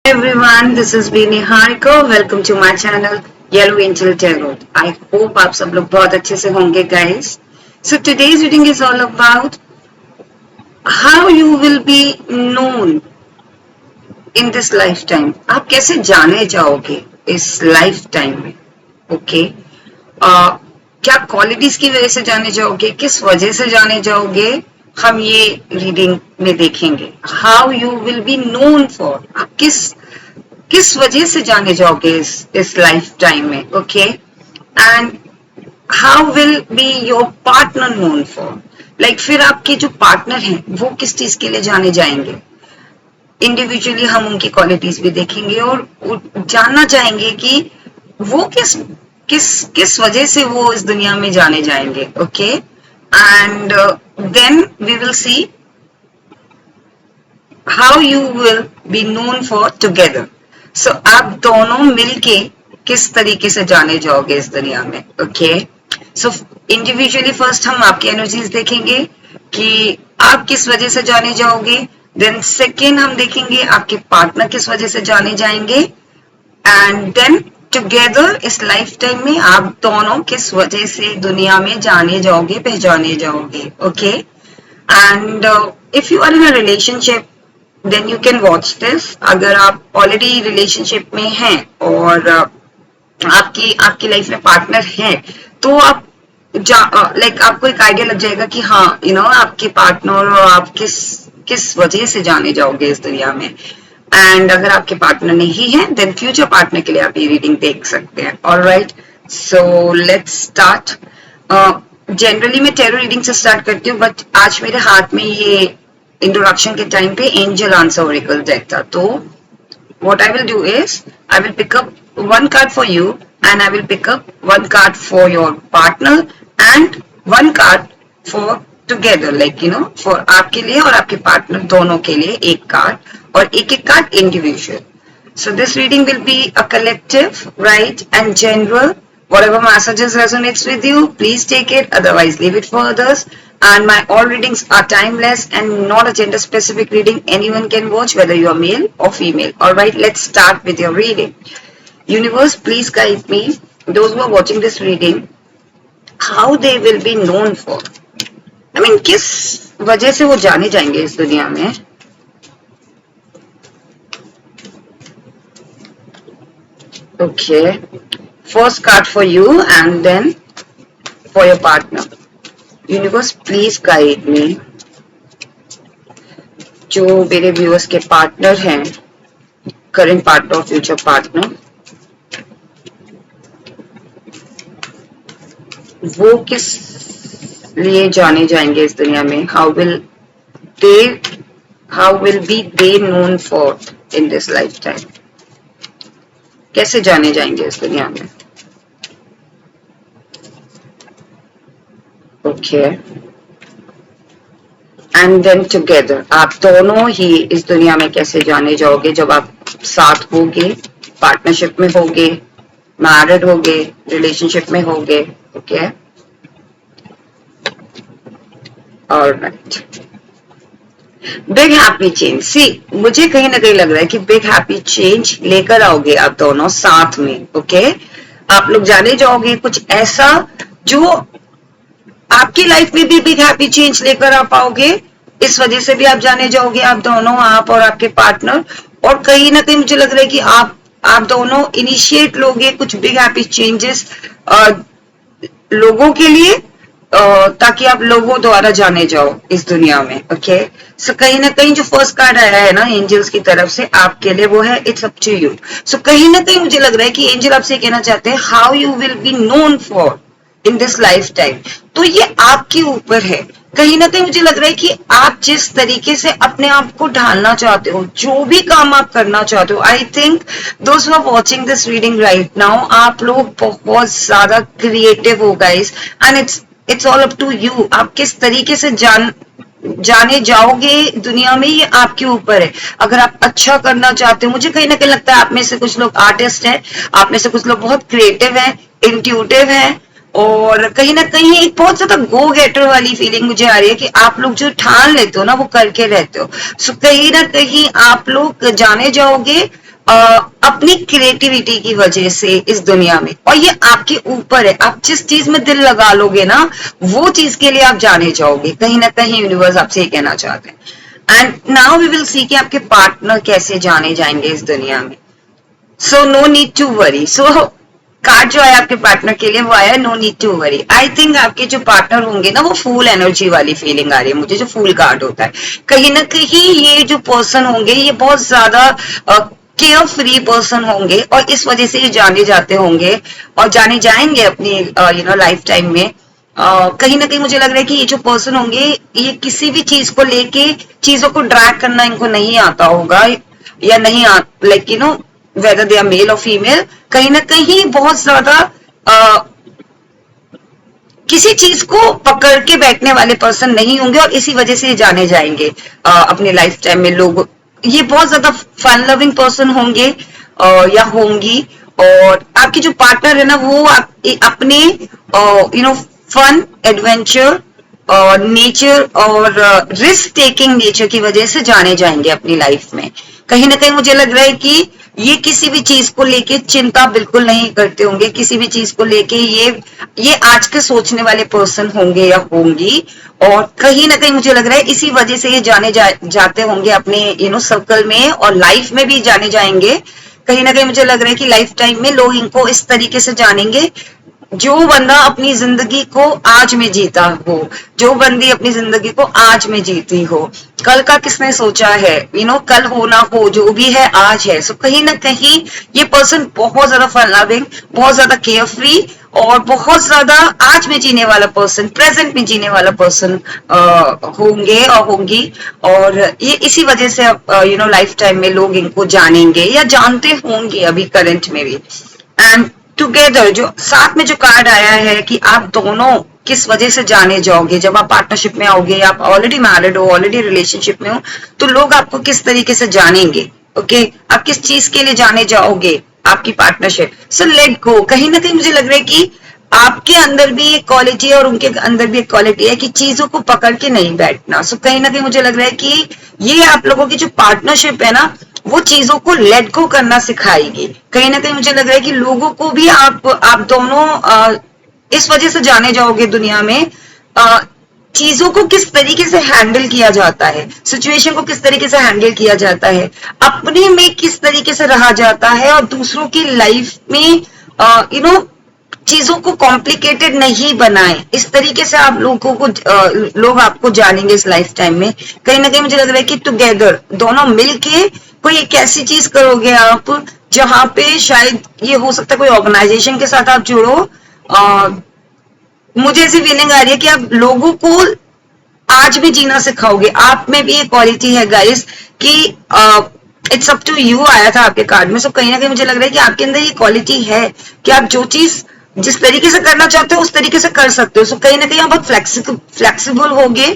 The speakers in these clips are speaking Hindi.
everyone, this is Beanie Hariko. Welcome to my channel Yellow Angel Tarot. I hope आप सब लोग बहुत अच्छे से होंगे guys. So today's reading is all about how you will be known in this lifetime. आप कैसे जाने जाओगे इस lifetime में? Okay. क्या क्वालिटीज की वजह से जाने जाओगे, किस वजह से जाने जाओगे, हम ये रीडिंग में देखेंगे. How you will be known for, आप किस वजह से जाने जाओगे इस लाइफ टाइम में. Okay. And how will be your partner known for, like फिर आपके जो पार्टनर हैं वो किस चीज के लिए जाने जाएंगे. इंडिविजुअली हम उनकी क्वालिटीज भी देखेंगे और जानना चाहेंगे कि वो किस वजह से वो इस दुनिया में जाने जाएंगे. Okay. And then we will see how you will be known for together. So आप दोनों मिलके किस तरीके से जाने जाओगे इस दुनिया में. ओके. सो इंडिविजुअली फर्स्ट हम आपकी एनर्जीज देखेंगे कि आप किस वजह से जाने जाओगे. देन सेकेंड हम देखेंगे आपके पार्टनर किस वजह से जाने जाएंगे. एंड देन टुगेदर इस लाइफ टाइम में आप दोनों किस वजह से दुनिया में जाने जाओगे, पहचाने जाओगे. Okay. And if you are in a relationship then you can watch this. अगर आप ऑलरेडी रिलेशनशिप में हैं और आपकी लाइफ में पार्टनर है तो आप लाइक आपको एक आइडिया लग जाएगा कि हाँ आपके पार्टनर और आप किस वजह से जाने जाओगे इस दुनिया में. एंड अगर आपके पार्टनर नहीं है देन फ्यूचर पार्टनर के लिए आप ये रीडिंग देख सकते हैं. Alright. So let's start. Generally मैं टैरो रीडिंग से स्टार्ट करती हूँ बट आज मेरे हाथ में ये इंट्रोडक्शन के टाइम पे एंजल आंसर ओरेकल डेक था. तो what I will do is I will pick up one card for you and I will pick up one card for your partner and one card for together, like for आपके लिए और आपके पार्टनर दोनों के लिए एक कार्ड और एक card individual. So this reading will be a collective, right, and general. Whatever messages resonates with you, please take it. Otherwise, leave it for others. And my all readings are timeless and not a gender specific reading. Anyone can watch, whether you are male or female. All right, let's start with your reading. Universe, please guide me. Those who are watching this reading, how they will be known for. I mean, किस वजह से वो जाने जाएंगे इस दुनिया में. Okay. First card for you and then for your partner. Universe, please guide me. जो मेरे व्यूअर्स के पार्टनर हैं, करंट पार्टनर और फ्यूचर पार्टनर, वो किस लिए जाने जाएंगे इस दुनिया में. How will be they known for in this life time. कैसे जाने जाएंगे इस दुनिया में. ओके. एंड देन टुगेदर, आप दोनों ही इस दुनिया में कैसे जाने जाओगे जब आप साथ होगे, पार्टनरशिप में होगे, मैरिड होगे, रिलेशनशिप में होगे. Okay. Alright. Big happy change. See मुझे कहीं ना कहीं लग रहा है कि बिग हैप्पी चेंज लेकर आओगे आप दोनों साथ में. ओके. आप लोग जाने जाओगे कुछ ऐसा जो आपकी लाइफ में भी बिग हैप्पी चेंज लेकर आ पाओगे. इस वजह से भी आप जाने जाओगे, आप दोनों, आप और आपके पार्टनर. और कहीं ना कहीं मुझे लग रहा है कि आप दोनों इनिशिएट लोगे कुछ बिग हैप्पी चेंजेस लोगों के लिए, ताकि आप लोगों द्वारा जाने जाओ इस दुनिया में. ओके. सो कहीं ना कहीं जो फर्स्ट कार्ड आया है ना एंजल्स की तरफ से आपके लिए, वो है इट्स अप टू यू. सो कहीं ना कहीं मुझे लग रहा है कि एंजल आपसे कहना चाहते हैं how you will be known for in this life time. तो ये आपके ऊपर है. कहीं ना कहीं मुझे लग रहा है कि आप जिस तरीके से अपने आप को ढालना चाहते हो, जो भी काम आप करना चाहते हो, I think those who are watching this reading right now, आप लोग बहुत ज्यादा क्रिएटिव हो guys. And it's all up to you. आप किस तरीके से जाने जाओगे दुनिया में, ये आपके ऊपर है. अगर आप अच्छा करना चाहते हो, मुझे कहीं ना कहीं लगता है आप में से कुछ लोग आर्टिस्ट हैं, आप में से कुछ लोग बहुत क्रिएटिव हैं, इंट्यूटिव हैं, और कहीं ना कहीं एक बहुत ज्यादा गो गेटर वाली फीलिंग मुझे आ रही है कि आप लोग जो ठान लेते हो ना वो करके रहते हो. सो कहीं ना कहीं आप लोग जाने जाओगे अपनी क्रिएटिविटी की वजह से इस दुनिया में, और ये आपके ऊपर है, आप जिस चीज में दिल लगा लोगे ना वो चीज के लिए आप जाने जाओगे, कहीं ना कहीं यूनिवर्स आपसे ये कहना चाहते हैं। And now we will see कि आपके पार्टनर कैसे जाने जाएंगे इस दुनिया में। So no need to worry. So card जो आया आपके पार्टनर के लिए वो आया no need to worry. I think आपके जो पार्टनर होंगे ना वो फूल एनर्जी वाली फीलिंग आ रही है मुझे, जो फूल कार्ड होता है। कहीं ना कहीं ये जो पर्सन होंगे ये बहुत ज्यादा केयर फ्री पर्सन होंगे और इस वजह से ये जाने जाते होंगे और जाने जाएंगे अपनी लाइफ टाइम में। कहीं ना कहीं मुझे लग रहा है कि ये जो पर्सन होंगे ये किसी भी चीज को लेके चीजों को ड्रैग करना इनको नहीं आता होगा, या नहीं like whether they are male और फीमेल, कहीं ना कहीं बहुत ज्यादा किसी चीज को पकड़ के बैठने वाले पर्सन नहीं होंगे और इसी वजह से जाने जाएंगे अपने लाइफ टाइम में लोग। ये बहुत ज्यादा फन लविंग पर्सन होंगे या होंगी, और आपकी जो पार्टनर है ना वो अपने फन एडवेंचर और नेचर और रिस्क टेकिंग नेचर की वजह से जाने जाएंगे अपनी लाइफ में। कहीं ना कहीं मुझे लग रहा है कि ये किसी भी चीज को लेके चिंता बिल्कुल नहीं करते होंगे, किसी भी चीज को लेके ये आज के सोचने वाले पर्सन होंगे या होंगी, और कहीं ना कहीं मुझे लग रहा है इसी वजह से ये जाते होंगे अपने सर्कल में और लाइफ में भी जाने जाएंगे। कहीं ना कहीं मुझे लग रहा है कि लाइफ टाइम में लोग इनको इस तरीके से जानेंगे, जो बंदा अपनी जिंदगी को आज में जीता हो, जो बंदी अपनी जिंदगी को आज में जीती हो। कल का किसने सोचा है, कल हो ना हो, जो भी है आज है। सो कहीं ना कहीं ये पर्सन बहुत ज्यादा फन लविंग, बहुत ज्यादा केयर फ्री और बहुत ज्यादा आज में जीने वाला पर्सन, प्रेजेंट में जीने वाला पर्सन होंगे और होंगी, और ये इसी वजह से लाइफ टाइम में लोग इनको जानेंगे या जानते होंगे अभी करंट में भी। एंड टुगेदर जो साथ में जो कार्ड आया है कि आप दोनों किस वजह से जाने जाओगे, जब आप पार्टनरशिप में आओगे, आप ऑलरेडी मैरिड हो, ऑलरेडी रिलेशनशिप में हो, तो लोग आपको किस तरीके से जानेंगे। ओके आप किस चीज के लिए जाने जाओगे, आपकी पार्टनरशिप। So let go. कहीं ना कहीं मुझे लग रहा है कि आपके अंदर भी एक क्वालिटी है और उनके अंदर भी एक क्वालिटी है कि चीजों को पकड़ के नहीं बैठना। सो कहीं ना कहीं मुझे लग रहा है कि ये आप लोगों की जो पार्टनरशिप है ना वो चीजों को लेट गो करना सिखाएगी। कहीं ना कहीं मुझे लग रहा है कि लोगों को भी आप दोनों इस वजह से जाने जाओगे दुनिया में, चीजों को किस तरीके से हैंडल किया जाता है, सिचुएशन को किस तरीके से हैंडल किया जाता है, अपने में किस तरीके से रहा जाता है और दूसरों की लाइफ में चीजों को कॉम्प्लिकेटेड नहीं बनाए। इस तरीके से आप लोगों को लोग आपको जानेंगे इस लाइफ टाइम में। कहीं ना कहीं मुझे लग रहा है कि टुगेदर दोनों मिलके कोई एक ऐसी चीज करोगे आप जहां पे शायद ये हो सकता है कोई ऑर्गेनाइजेशन के साथ आप जुड़ो। मुझे ऐसी फीलिंग आ रही है कि आप लोगों को आज भी जीना सिखाओगे। आप में भी एक क्वालिटी है गाइस कि इट्स अप टू यू आया था आपके कार्ड में। सो कहीं ना कहीं मुझे लग रहा है कि आपके अंदर ये क्वालिटी है कि आप जो चीज जिस तरीके से करना चाहते हो उस तरीके से कर सकते हो। सो कहीं ना कहीं आप बहुत फ्लेक्सिबल होगे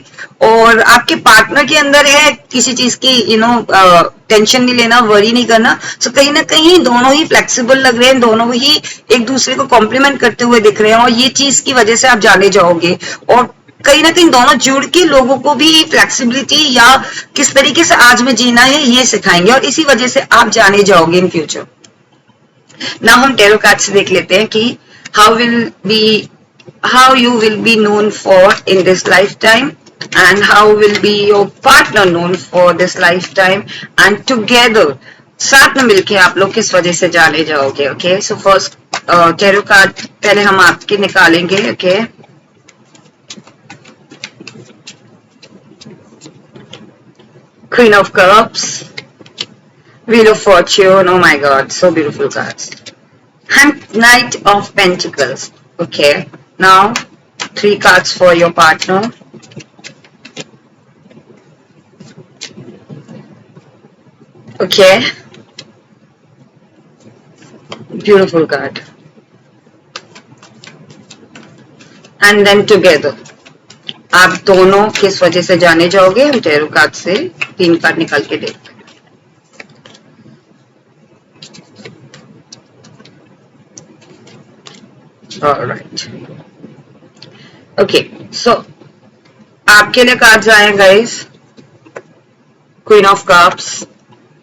और आपके पार्टनर के अंदर है किसी चीज की टेंशन नहीं लेना, वरी नहीं करना। सो कहीं ना कहीं दोनों ही फ्लेक्सिबल लग रहे हैं, दोनों ही एक दूसरे को कॉम्प्लीमेंट करते हुए दिख रहे हैं और ये चीज की वजह से आप जाने जाओगे और कहीं ना कहीं दोनों जुड़ के लोगों को भी फ्लेक्सिबिलिटी या किस तरीके से आज में जीना है ये सिखाएंगे और इसी वजह से आप जाने जाओगे इन फ्यूचर। ना हम टैरो कार्ड से देख लेते हैं कि how you will be known for in this lifetime and how will be your partner known for this lifetime and together साथ में मिलके आप लोग किस वजह से जाने जाओगे। Okay so first tarot card पहले हम आपके निकालेंगे। Okay Queen of Cups, Wheel of Fortune, oh my god, so beautiful cards. And Knight of Pentacles. Okay, now 3 cards for your partner. Okay, beautiful card. And then together. आप दोनों किस वजह से जाने जाओगे, हम टैरो कार्ड से 3 कार्ड निकाल के देखते हैं। Alright. Okay, so आपके लिए कार्ड्स आए guys, queen of cups,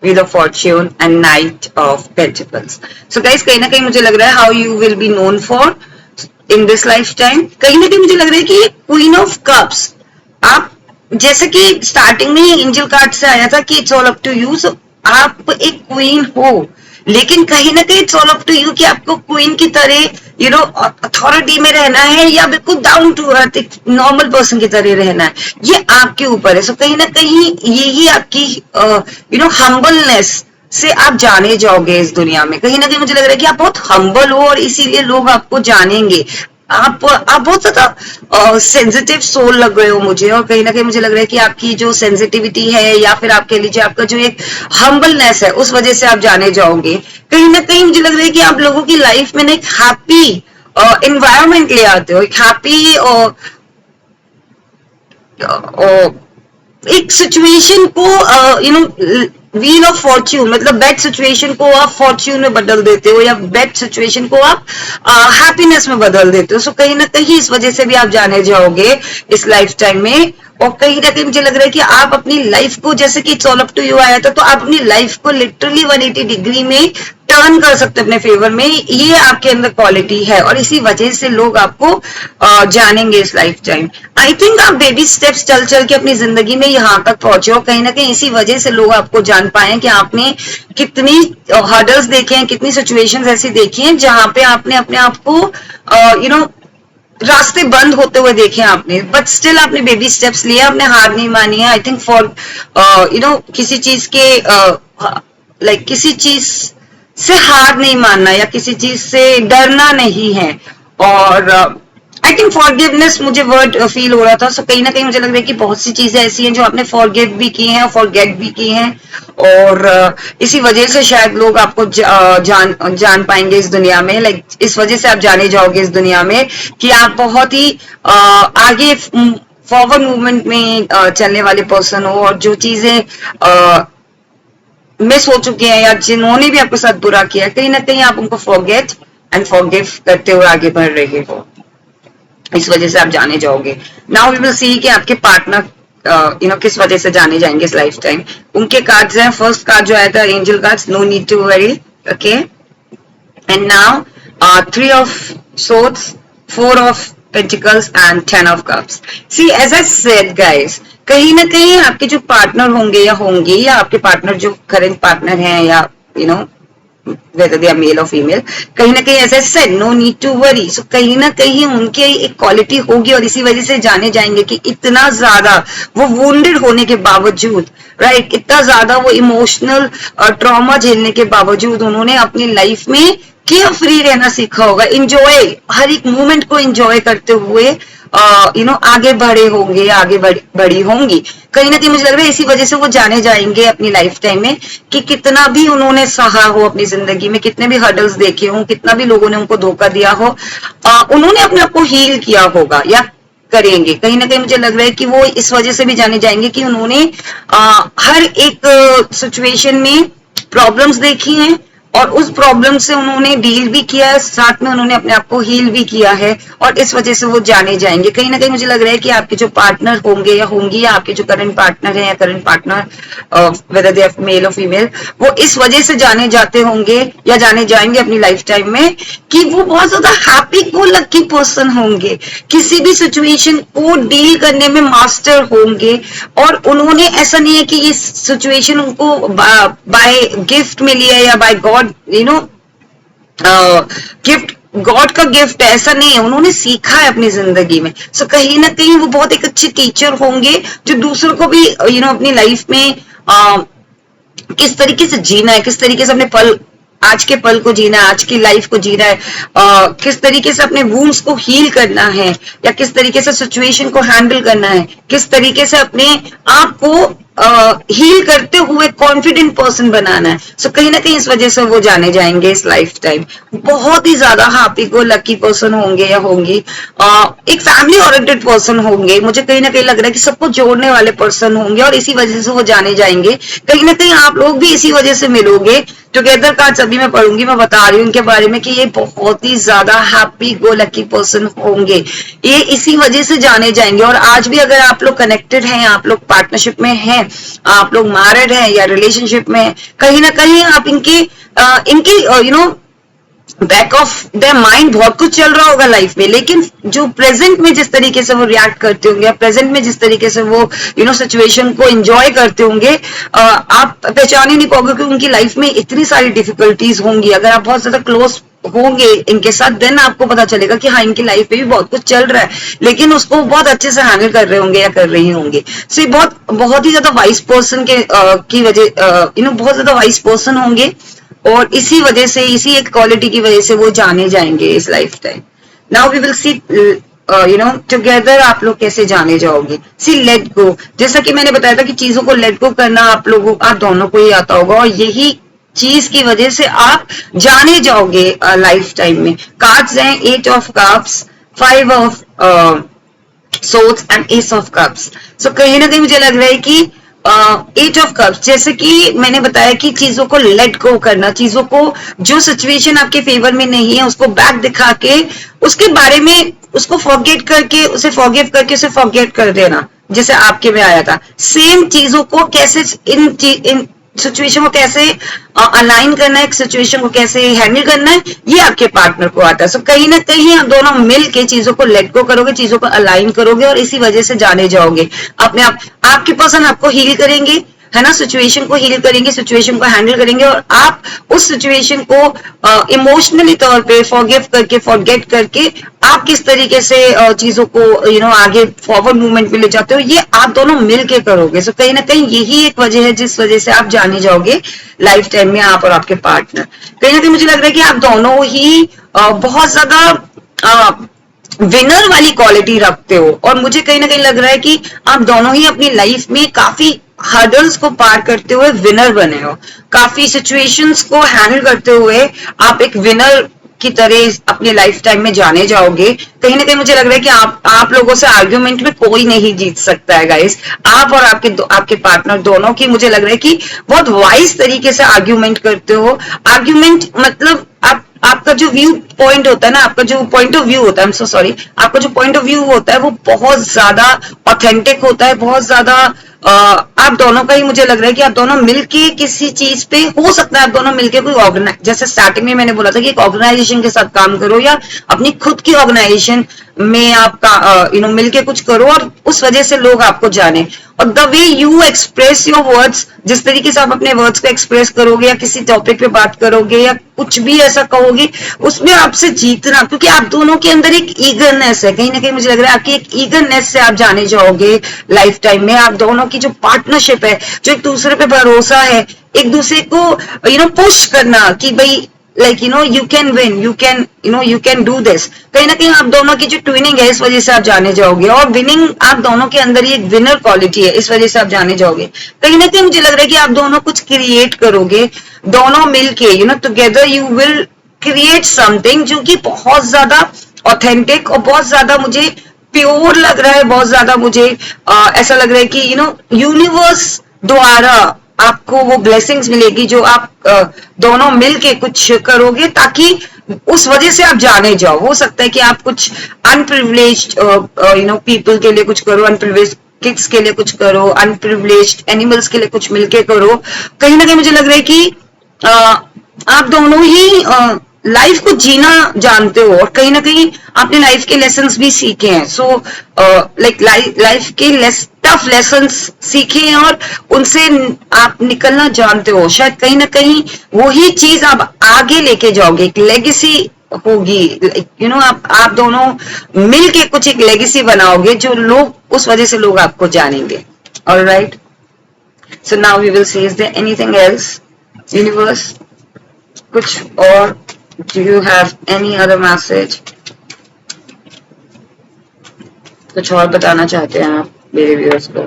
Wheel of Fortune and Knight of Pentacles. So guys, कहीं ना कहीं मुझे लग रहा है how you will be known for in this lifetime. कहीं ना कहीं मुझे लग रहा है कि Queen of Cups, आप जैसे कि स्टार्टिंग में एंजल कार्ड से आया था कि it's all up to you, so आप एक क्वीन हो, लेकिन कहीं ना कहीं it's all up to you कि आपको क्वीन की तरह यू नो अथॉरिटी में रहना है या बिल्कुल डाउन टू अर्थ एक नॉर्मल पर्सन की तरह रहना है, ये आपके ऊपर है. सो कहीं ना कहीं यही आपकी यू नो हम्बलनेस से आप जाने जाओगे इस दुनिया में. कहीं ना कहीं मुझे लग रहा है कि आप बहुत हम्बल हो और इसीलिए लोग आपको जानेंगे. आप बहुत ज्यादा सेंसिटिव सोल लग रहे हो मुझे, और कहीं ना कहीं मुझे लग रहा है कि आपकी जो सेंसिटिविटी है या फिर आप कह लीजिए आपका जो एक हम्बलनेस है उस वजह से आप जाने जाओगे. कहीं ना कहीं मुझे लग रहा है कि आप लोगों की लाइफ में ना एक हैप्पी एनवायरमेंट ले आते हो, एक हैप्पी एक सिचुएशन को you know wheel of Fortune, मतलब बैड सिचुएशन को आप फॉर्च्यून में बदल देते हो या बैड सिचुएशन को आप हैप्पीनेस में बदल देते हो. सो कहीं ना कहीं इस वजह से भी आप जाने जाओगे इस लाइफ टाइम में. और कहीं ना कहीं मुझे लग रहा है कि आप अपनी लाइफ को, जैसे कि it's all up to you आया था, तो आप अपनी लाइफ को लिटरली 180 डिग्री में टर्न कर सकते हैं अपने फेवर में. ये आपके अंदर क्वालिटी है और इसी वजह से लोग आपको जानेंगे इस लाइफ टाइम. आई थिंक आप बेबी स्टेप्स चल चल के अपनी जिंदगी में यहाँ तक पहुंचे हो. कहीं ना कहीं इसी वजह से लोग आपको जान पाए कि आपने कितनी हर्डल्स देखे हैं, कितनी सिचुएशंस ऐसी देखी हैं जहां पे आपने अपने आप को यू नो रास्ते बंद होते हुए देखे आपने, बट स्टिल आपने बेबी स्टेप्स लिए, आपने हार नहीं मानी है. I think for you know किसी चीज के लाइक किसी चीज से हार नहीं मानना या किसी चीज से डरना नहीं है. और आई थिंक फॉरगिवनेस मुझे वर्ड फील हो रहा था. सो कहीं ना कहीं मुझे लग रहा है कि बहुत सी चीजें ऐसी हैं जो आपने फॉरगिव भी की हैं और फॉरगेट भी की हैं, और इसी वजह से शायद लोग आपको जान पाएंगे इस दुनिया में. लाइक इस वजह से आप जाने जाओगे इस दुनिया में कि आप बहुत ही आगे फॉरवर्ड मूवमेंट में चलने वाले पर्सन हो, और जो चीजें मिस हो चुके हैं या जिन्होंने भी आपके साथ बुरा किया, कहीं ना कहीं आप उनको फॉरगेट एंड फॉरगिव करते हुए आगे बढ़ रहे हो. इस वजह से आप जाने जाओगे. नाउ वी विल सी कि आपके पार्टनर यू नो किस वजह से जाने जाएंगे इस लाइफ टाइम. उनके कार्ड्स हैं. फर्स्ट कार्ड जो आया था angel cards, no need to worry, okay. And now 3 of swords, 4 of pentacles and 10 of cups. See as I said guys, कहीं ना कहीं आपके जो पार्टनर होंगे या होंगी, या आपके पार्टनर जो करंट पार्टनर हैं, या you know whether they are male or female, कहीं ना कहीं ऐसे said no need to worry. So कहीं ना कहीं उनकी एक क्वालिटी होगी और इसी वजह से जाने जाएंगे कि इतना ज्यादा वो wounded होने के बावजूद, राइट, इतना ज्यादा वो इमोशनल ट्रॉमा झेलने के बावजूद उन्होंने अपनी लाइफ में केयर फ्री रहना सीखा होगा. इंजॉय, हर एक मोमेंट को इंजॉय करते हुए यू नो आगे बढ़े होंगे, आगे बढ़ी होंगी. कहीं ना कहीं मुझे लग रहा है इसी वजह से वो जाने जाएंगे अपनी लाइफ टाइम में कि कितना भी उन्होंने सहा हो अपनी जिंदगी में, कितने भी हर्डल्स देखे हो, कितना भी लोगों ने उनको धोखा दिया हो, उन्होंने अपने आप को हील किया होगा या करेंगे. कहीं ना कहीं मुझे लग रहा है कि वो इस वजह से भी जाने जाएंगे कि उन्होंने हर एक सिचुएशन में प्रॉब्लम्स देखी हैं और उस प्रॉब्लम से उन्होंने डील भी किया है, साथ में उन्होंने अपने आप को हील भी किया है, और इस वजह से वो जाने जाएंगे. कहीं ना कहीं मुझे लग रहा है कि आपके जो पार्टनर होंगे या होंगी, या आपके जो करंट पार्टनर है या current partner whether they are male और फीमेल, वो इस वजह से जाने जाते होंगे या जाने जाएंगे अपनी लाइफ टाइम में कि वो बहुत ज्यादा हैप्पी गो लकी पर्सन होंगे, किसी भी सिचुएशन को डील करने में मास्टर होंगे. और उन्होंने ऐसा नहीं है कि ये सिचुएशन उनको बाय गिफ्ट मिली है या by God you know gift, God का गिफ्ट है, ऐसा नहीं है, उन्होंने सीखा है अपनी जिंदगी में. सो कहीं ना कहीं वो बहुत एक अच्छे टीचर होंगे जो दूसरों को भी यू नो अपनी लाइफ में किस तरीके से जीना है, किस तरीके से अपने पल, आज के पल को जीना है, आज की लाइफ को जीना है, किस तरीके से अपने वूंड्स को हील करना है, या किस तरीके से सिचुएशन को हैंडल करना है, किस तरीके से अपने आप को हील करते हुए कॉन्फिडेंट पर्सन बनाना है. सो कहीं ना कहीं इस वजह से वो जाने जाएंगे इस लाइफ टाइम. बहुत ही ज्यादा हैप्पी गो लकी पर्सन होंगे या होंगी, एक फैमिली ओरिएंटेड पर्सन होंगे. मुझे कहीं ना कहीं लग रहा है कि सबको जोड़ने वाले पर्सन होंगे और इसी वजह से वो जाने जाएंगे. कहीं ना कहीं आप लोग भी इसी वजह से मिलोगे. टुगेदर कार्ड्स अभी मैं पढ़ूंगी, मैं बता रही हूँ इनके बारे में कि ये बहुत ही ज्यादा हैप्पी गो लकी पर्सन होंगे, ये इसी वजह से जाने जाएंगे. और आज भी अगर आप लोग कनेक्टेड हैं, आप लोग पार्टनरशिप में हैं, आप लोग मैरिड हैं या रिलेशनशिप में, कहीं ना कहीं आप इनकी बैक ऑफ द माइंड बहुत कुछ चल रहा होगा लाइफ में, लेकिन जो प्रेजेंट में जिस तरीके से वो रिएक्ट करते होंगे, प्रेजेंट में जिस तरीके से वो सिचुएशन को एंजॉय करते होंगे, आप पहचान ही नहीं पाओगे कि उनकी लाइफ में इतनी सारी डिफिकल्टीज होंगी। अगर आप बहुत ज्यादा क्लोज होंगे इनके साथ, देन आपको पता चलेगा कि हाँ, इनकी लाइफ में भी बहुत कुछ चल रहा है, लेकिन उसको बहुत अच्छे से हैंडल कर रहे होंगे या कर रही होंगे। सो ये बहुत ही ज्यादा वाइस पर्सन की वजह बहुत ज्यादा वाइस पर्सन होंगे, और इसी वजह से, इसी एक क्वालिटी की वजह से वो जाने जाएंगे इस lifetime. Now we will see together आप लोग कैसे जाने जाओगे। सी लेट गो, जैसा कि मैंने बताया था कि चीजों को लेट गो करना आप दोनों को ही आता होगा, और यही चीज की वजह से आप जाने जाओगे लाइफ टाइम में। कार्ड्स हैं 8 of cups, 5 of swords and ace of cups. So कहीं ना कहीं मुझे लग रहा है कि 8 ऑफ कप्स, जैसे कि मैंने बताया कि चीजों को लेट गो करना, चीजों को, जो सिचुएशन आपके फेवर में नहीं है उसको बैक दिखा के उसके बारे में उसको फॉरगेट करके, उसे फॉरगिव करके उसे फॉरगेट कर देना, जैसे आपके में आया था। सेम चीजों को कैसे इन सिचुएशन को कैसे अलाइन करना है, एक सिचुएशन को कैसे हैंडल करना है, ये आपके पार्टनर को आता है। सो कहीं ना कहीं आप दोनों मिल के चीजों को लेट गो करोगे, चीजों को अलाइन करोगे, और इसी वजह से जाने जाओगे अपने आप। आपके पर्सन आपको हील करेंगे, है ना, सिचुएशन को हील करेंगे, सिचुएशन को हैंडल करेंगे, और आप उस सिचुएशन को इमोशनली तौर पे फॉरगिव करके, फॉरगेट करके आप किस तरीके से चीजों को आगे फॉरवर्ड मूवमेंट में ले जाते हो, ये आप दोनों मिल के करोगे। सो कहीं ना कहीं यही एक वजह है जिस वजह से आप जाने जाओगे लाइफ टाइम में, आप और आपके पार्टनर। कहीं ना कहीं मुझे लग रहा है कि आप दोनों ही बहुत ज्यादा विनर वाली क्वालिटी रखते हो, और मुझे कहीं ना कहीं लग रहा है कि आप दोनों ही अपनी लाइफ में काफी हर्डल्स को पार करते हुए विनर बने हो, काफी सिचुएशंस को हैंडल करते हुए आप एक विनर की तरह अपनी लाइफ टाइम में जाने जाओगे। कहीं ना कहीं मुझे लग रहा है कि आप लोगों से आर्ग्यूमेंट में कोई नहीं जीत सकता है गाइस। आप और आपके पार्टनर दोनों की, मुझे लग रहा है कि बहुत वाइज तरीके से आर्ग्यूमेंट करते हो। आर्ग्यूमेंट मतलब आपका जो व्यू पॉइंट होता है ना, आपका जो पॉइंट ऑफ व्यू होता है, सो सॉरी, आपका जो पॉइंट ऑफ व्यू होता है वो बहुत ज्यादा ऑथेंटिक होता है, बहुत ज्यादा आप दोनों का ही, मुझे लग रहा है कि आप दोनों मिलके किसी चीज पे, हो सकता है आप दोनों मिलके कोई जैसे स्टार्टिंग में मैंने बोला था कि एक ऑर्गेनाइजेशन के साथ काम करो, या अपनी खुद की ऑर्गेनाइजेशन में आप मिलके कुछ करो, और उस वजह से लोग आपको जाने। और the way you express your words, जिस तरीके से आप अपने वर्ड्स को एक्सप्रेस करोगे, या किसी टॉपिक पे बात करोगे, या कुछ भी ऐसा कहोगे, उसमें आपसे जीतना, क्योंकि आप दोनों के अंदर एक ईगरनेस है। कहीं ना कहीं मुझे लग रहा है आपकी एक ईगरनेस से आप जाने जाओगे लाइफ टाइम में। आप दोनों की जो पार्टनरशिप है, जो एक दूसरे पे भरोसा है, एक दूसरे को पुश करना कि भाई like you can win, you can do this. कहीं ना कहीं आप दोनों की जो ट्विनिंग है, इस वजह से आप जाने जाओगे, और विनिंग आप दोनों के अंदर ही एक विनर क्वालिटी है, इस वजह से आप जाने जाओगे। कहीं ना कहीं मुझे लग रहा है कि आप दोनों कुछ क्रिएट करोगे, दोनों मिलके together you will create something जो कि बहुत ज्यादा ऑथेंटिक और बहुत ज्यादा मुझे प्योर लग रहा है, बहुत ज्यादा मुझे ऐसा लग रहा है कि यूनिवर्स द्वारा आपको वो ब्लेसिंग्स मिलेगी जो आप दोनों मिलके कुछ करोगे, ताकि उस वजह से आप जाने जाओ। हो सकता है कि आप कुछ अनप्रिविलेज्ड पीपल के लिए कुछ करो, अनप्रिविलेज्ड किड्स के लिए कुछ करो, अनप्रिविलेज्ड एनिमल्स के लिए कुछ मिलके करो। कहीं ना कहीं मुझे लग रहा है कि आप दोनों ही लाइफ को जीना जानते हो, और कहीं ना कहीं आपने लाइफ के लेसन्स भी सीखे हैं। सो लाइक लाइफ के टफ लेसन्स सीखे हैं, और उनसे आप निकलना जानते हो। शायद कहीं ना कहीं वही चीज आप आगे लेके जाओगे, एक लेगेसी होगी, आप दोनों मिलके कुछ एक लेगेसी बनाओगे, जो लोग, उस वजह से लोग आपको जानेंगे। Alright, so now we will see is there anything else universe, कुछ और? Do you have any other message? कुछ और बताना चाहते हैं आप मेरे व्यूअर्स को?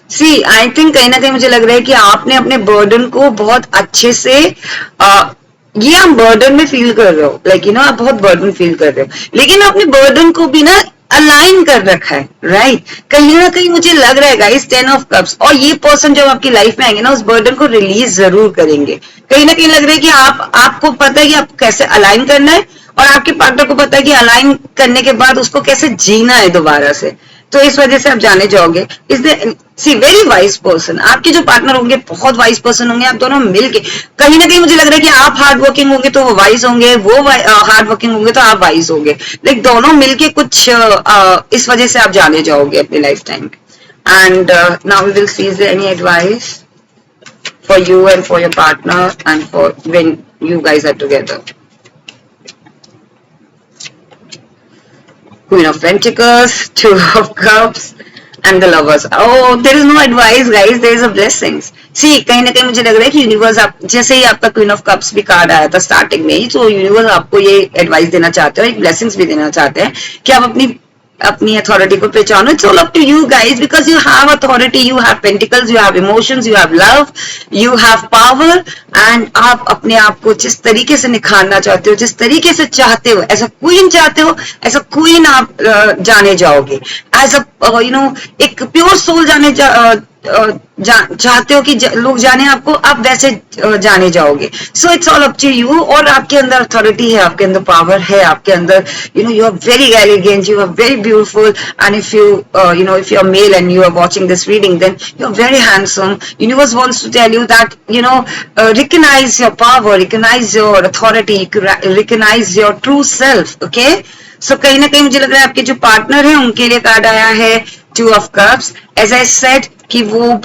सी आई थिंक कहीं ना कहीं मुझे लग रहा है कि आपने अपने बर्डन को बहुत अच्छे से ये आप बर्डन में फील कर रहे हो, लाइक आप बहुत बर्डन फील कर रहे हो, लेकिन आपने बर्डन को भी ना अलाइन कर रखा है, राइट? कहीं ना कहीं मुझे लग रहा है गाइस 10 ऑफ कप्स, और ये पर्सन जब आपकी लाइफ में आएंगे ना, उस बर्डन को रिलीज जरूर करेंगे। कहीं ना कहीं लग रहा है कि आपको पता है कि आपको कैसे अलाइन करना है, और आपके पार्टनर को पता है कि अलाइन करने के बाद उसको कैसे जीना है दोबारा से। तो इस वजह से आप जाने जाओगे is the see very wise person. आपके जो पार्टनर होंगे बहुत वाइज पर्सन होंगे, आप दोनों मिलके कहीं ना कहीं मुझे लग रहा है कि आप हार्ड वर्किंग होंगे तो वो वाइज होंगे, वो हार्ड वर्किंग होंगे तो आप वाइज होंगे, लाइक दोनों मिलके कुछ इस वजह से आप जाने जाओगे अपनी lifetime. And now we will see is there any advice for you and for your partner and for when you guys are together. Queen of Pentacles, Two of Cups and the Lovers. Oh, there is no advice guys, there is a blessings. See, कहीं ना कहीं मुझे लग रहा है कि यूनिवर्स आप जैसे ही आपका क्वीन ऑफ कप्स भी कार्ड आया था स्टार्टिंग में ही, तो यूनिवर्स आपको ये एडवाइस देना चाहते हैं, एक ब्लेसिंग्स भी देना चाहते हैं कि आप अपनी अथॉरिटी को पहचानो। It's all up to you guys because you have authority, you have pentacles, you have emotions, you have love, you have power and आप अपने आप को जिस तरीके से निखारना चाहते हो, जिस तरीके से चाहते हो, ऐसा क्वीन चाहते हो, ऐसा क्वीन आप जाने जाओगे। एज अ यू नो एक प्योर सोल चाहते हो कि लोग जाने आपको, आप वैसे जाने जाओगे। So it's all up to you. और आपके अंदर अथॉरिटी है, आपके अंदर पावर है, आपके अंदर you are very elegant, you are very beautiful, and if you if you are male and you are watching this reading, then you are very handsome. Universe wants to tell you that recognize your power, recognize your authority, recognize your true self. Okay, so कहीं ना कहीं मुझे लग रहा है आपके जो पार्टनर है उनके लिए कार्ड आया है two of cups. As I said कि वो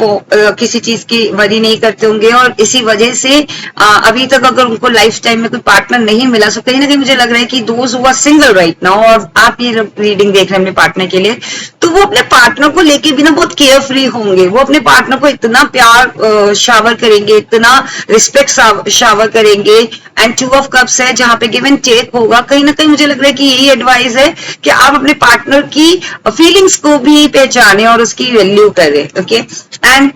किसी चीज की वरी नहीं करते होंगे और इसी वजह से अभी तक अगर उनको लाइफ टाइम में कोई पार्टनर नहीं मिला, सो कहीं ना कहीं मुझे लग रहा है कि those who are single right now, और आप ये रीडिंग देख रहे हैं अपने पार्टनर के लिए, तो वो अपने पार्टनर को लेके भी ना बहुत केयर फ्री होंगे। वो अपने पार्टनर को इतना प्यार शावर करेंगे, इतना रिस्पेक्ट शावर करेंगे। एंड टू ऑफ कप्स है जहां पे गिव एंड टेक होगा। कहीं ना कहीं मुझे लग रहा है कि यही एडवाइस है कि आप अपने पार्टनर की फीलिंग्स को भी पहचाने और उसकी वैल्यू करें। Okay, and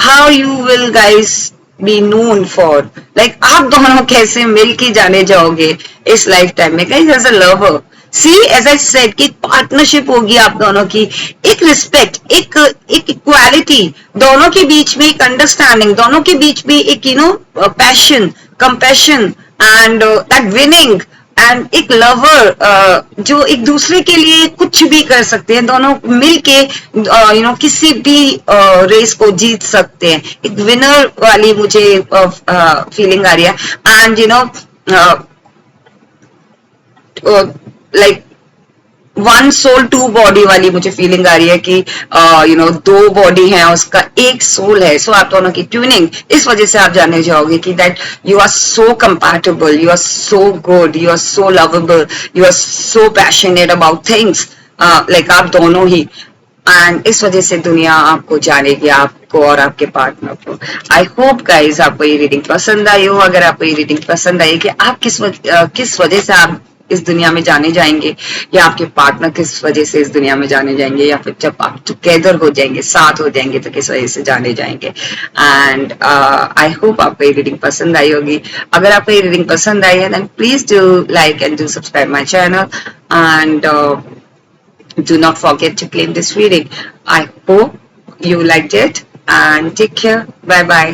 how you will guys be known for, like आप दोनों कैसे मिलके जाने जाओगे इस लाइफ टाइम में। Guys as a lover, see as I said कि पार्टनरशिप होगी आप दोनों की, एक रिस्पेक्ट, एक इक्वालिटी दोनों के बीच में, एक अंडरस्टैंडिंग दोनों के बीच में, एक passion, compassion and that winning, and एक लवर जो एक दूसरे के लिए कुछ भी कर सकते हैं, दोनों मिलके किसी भी रेस को जीत सकते हैं। एक विनर वाली मुझे फीलिंग आ रही है। And like one soul two body वाली मुझे फीलिंग आ रही है कि दो बॉडी है उसका एक सोल है। सो आप दोनों की ट्यूनिंग इस वजह से आप जाने जाओगे कि that you are so compatible, you are so good, you are so lovable, you are so passionate about things, like आप दोनों ही। एंड इस वजह से दुनिया आपको जानेगी, आपको और आपके पार्टनर को। आई होप गाइज आपको ये रीडिंग पसंद आई हो। अगर आपको ये रीडिंग पसंद आई कि आप किस वजह से आप इस दुनिया में जाने जाएंगे, या आपके पार्टनर किस वजह से इस दुनिया में जाने जाएंगे, या फिर जब आप टुगेदर हो जाएंगे, साथ हो जाएंगे, तो किस वजह से जाने जाएंगे। एंड आई होप आपको ये रीडिंग पसंद आई होगी। अगर आपको ये रीडिंग पसंद आई है then please do like and do subscribe my channel and do not forget to claim this reading. I hope you liked it and take care. Bye bye.